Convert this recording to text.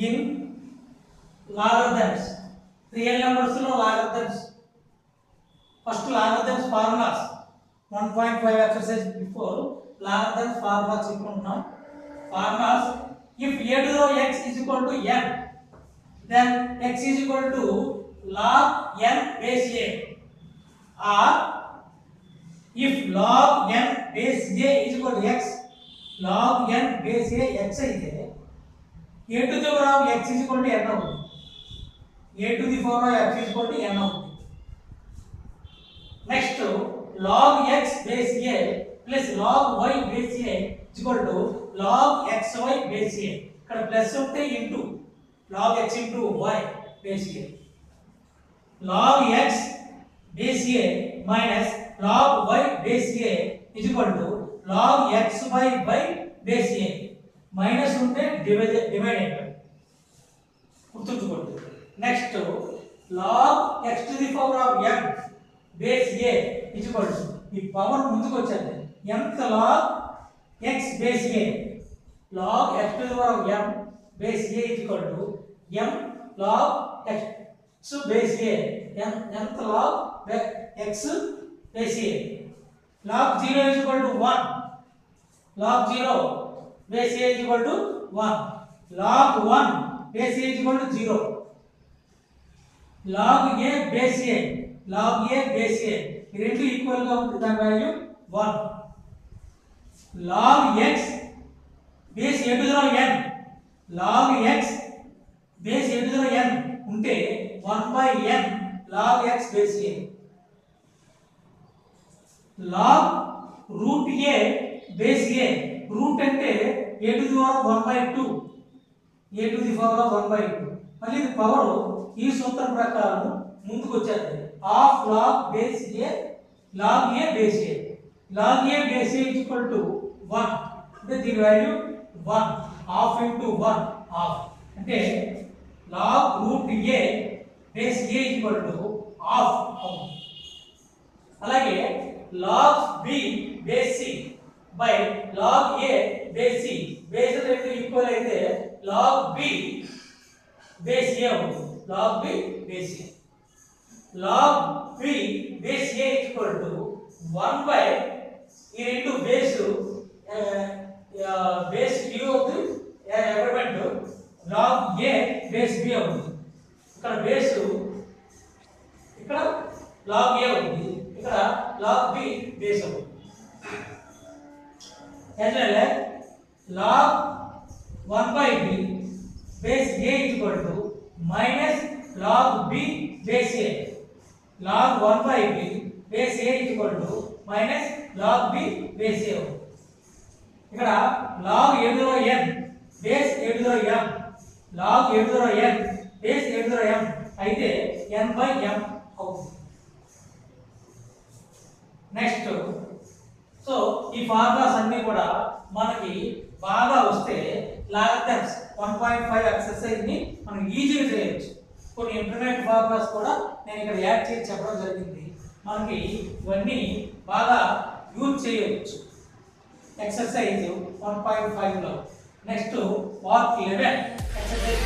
in logarithms. Real numbers lo logarithms. First logarithms formulas. 1.5 exercise before logarithms formulas చెప్పుకుంటున్నాం. Formulas, if a to the power x is equal to n, then x is equal to log n base a, or if log n base a is equal to x, log n base a x అయితే a to the power of x is equal to n అవుతుంది. a to the power of x is equal to n అవుతుంది. Next, log x base a plus log y base a is equal to log xy base a. ఇక్కడ plus ఉంటే into log x into y base a. Log x base a minus log y base a is equal to log xy by base a. Minus ఉంటే divided గుర్తుంచుకోండి. Next log x to the power of m base a is equal to, ఈ power ముందుకు వచ్చేది nth log x base a, log x to the power of m base a is equal to m log x base a, nth log x base a. log 0 is equal to 1, log 0 base a is equal to 1, log 1 base a is equal to 0, log a base a, log a base a ఈ రెండు equal గా ఉంటుంది, దాని value 1. log x base a to the power n, log x base a to the power n ఉంటే 1/n log x base a. log root a base a, root అంటే a to the power 1/2, a to the power 1/2. మళ్ళీ ఇది power ఈ సూత్రం ప్రకారం ముందుకు వచ్చేది half log base a log a base a. log a base a is equal to 1, అంటే దీని వాల్యూ 1, హాఫ్ into 1 హాఫ్ అంటే log root a base a is equal to half అవుతుంది. అలాగే log b base c by log a base c, base రెండు equal అయితే log b base a అవుతుంది, log b base a. log b base a is equal to 1 by ఈ రెండు base base u అవుతుంది, element log a base b అవుతుంది. ఇక్కడ base ఇక్కడ log a అవుతుంది, ఇక్కడ log b బేస్ అవుతుంది. అంటే log 1/b base a is equal to minus log b base a, log 1/b base a is equal to minus log b base a. ఇక్కడ log a to the n base a to the m, log a to the n base a to the m అయితే n/m అవుతుంది. Next, so ఈ formulas అన్ని కూడా మనకి బాగా వస్తే logarithms 1.5 exercise ని మనం ఈజీగా చేయొచ్చు. కొన్ని ఇంటర్మీడియట్ ఫార్ములాస్ కూడా నేను ఇక్కడ యాడ్ చేసి చెప్పడం జరిగింది. మనకి ఇవన్నీ బాగా యూజ్ చేయవచ్చు ఎక్సర్సైజ్ 1.5 లో. Next part 11 exercise